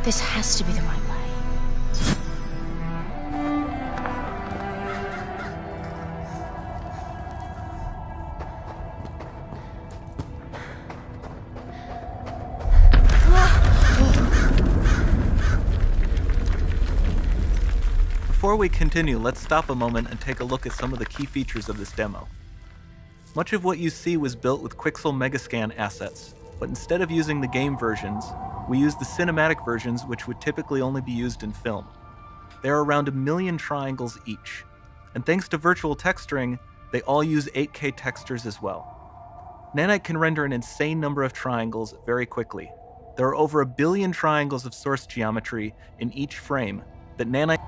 This has to be the right way. Before we continue, let's stop a moment and take a look at some of the key features of this demo. Much of what you see was built with Quixel Megascan assets, but instead of using the game versions, we used the cinematic versions, which would typically only be used in film. There are around 1 million triangles each, and thanks to virtual texturing, they all use 8K textures as well. Nanite can render an insane number of triangles very quickly. There are over 1 billion triangles of source geometry in each frame that Nanite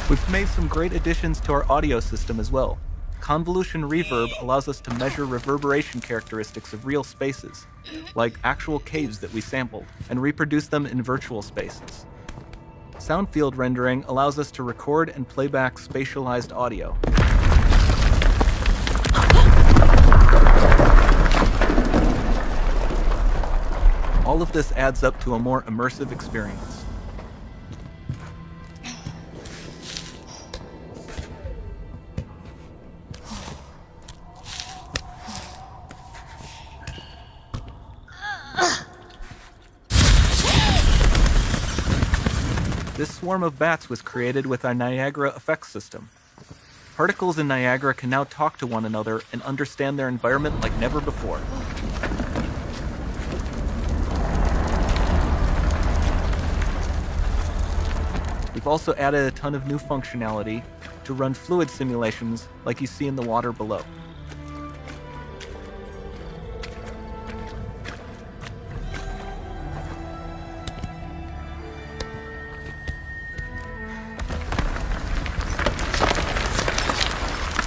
We've made some great additions to our audio system as well. Convolution Reverb allows us to measure reverberation characteristics of real spaces, like actual caves that we sampled, and reproduce them in virtual spaces. Sound field rendering allows us to record and play back spatialized audio. All of this adds up to a more immersive experience. This swarm of bats was created with our Niagara effects system. Particles in Niagara can now talk to one another and understand their environment like never before. We've also added a ton of new functionality to run fluid simulations like you see in the water below.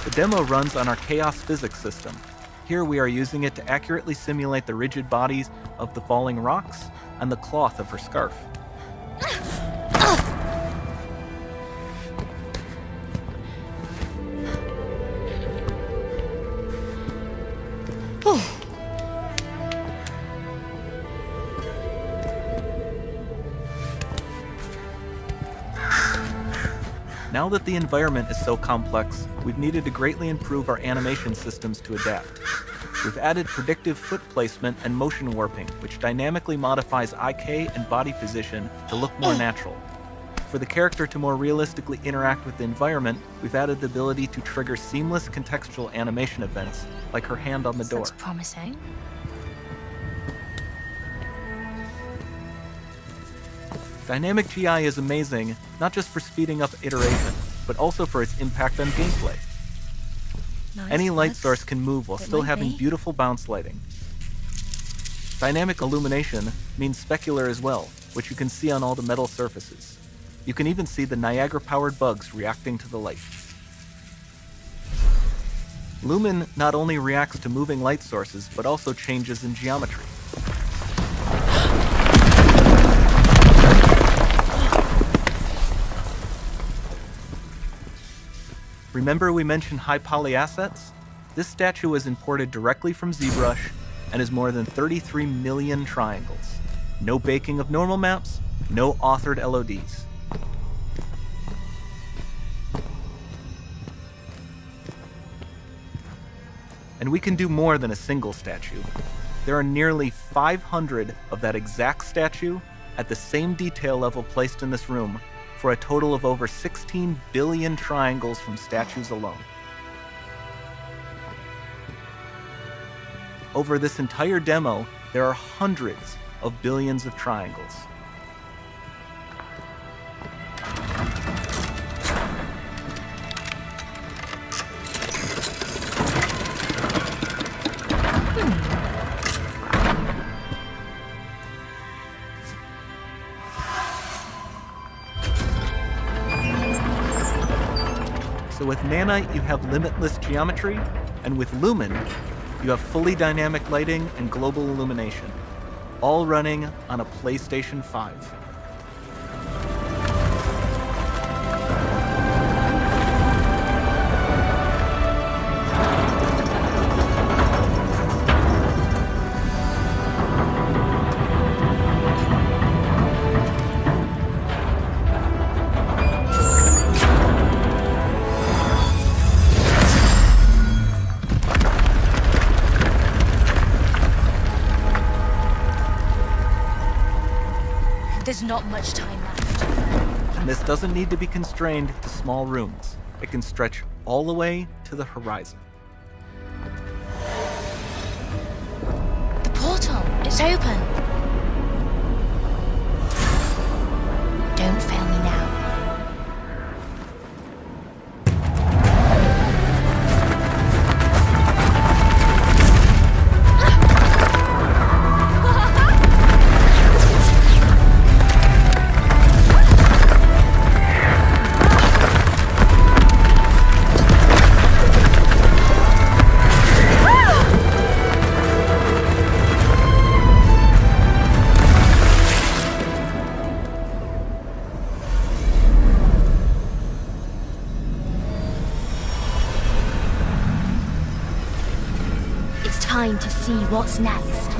The demo runs on our chaos physics system. Here we are using it to accurately simulate the rigid bodies of the falling rocks and the cloth of her scarf. Now that the environment is so complex, we've needed to greatly improve our animation systems to adapt. We've added predictive foot placement and motion warping, which dynamically modifies IK and body position to look more natural. For the character to more realistically interact with the environment, we've added the ability to trigger seamless contextual animation events, like her hand on the door. Looks promising. Dynamic GI is amazing, not just for speeding up iteration, but also for its impact on gameplay. Nice. Any light source can move while still having beautiful bounce lighting. Dynamic illumination means specular as well, which you can see on all the metal surfaces. You can even see the Niagara-powered bugs reacting to the light. Lumen not only reacts to moving light sources, but also changes in geometry. Remember we mentioned high poly assets? This statue was imported directly from ZBrush and is more than 33 million triangles. No baking of normal maps, no authored LODs. And we can do more than a single statue. There are nearly 500 of that exact statue at the same detail level placed in this room, for a total of over 16 billion triangles from statues alone. Over this entire demo, there are hundreds of billions of triangles. So with Nanite, you have limitless geometry, and with Lumen, you have fully dynamic lighting and global illumination, all running on a PlayStation 5. There's not much time left. And this doesn't need to be constrained to small rooms. It can stretch all the way to the horizon. The portal, it's open. Don't fail me now. Time to see what's next.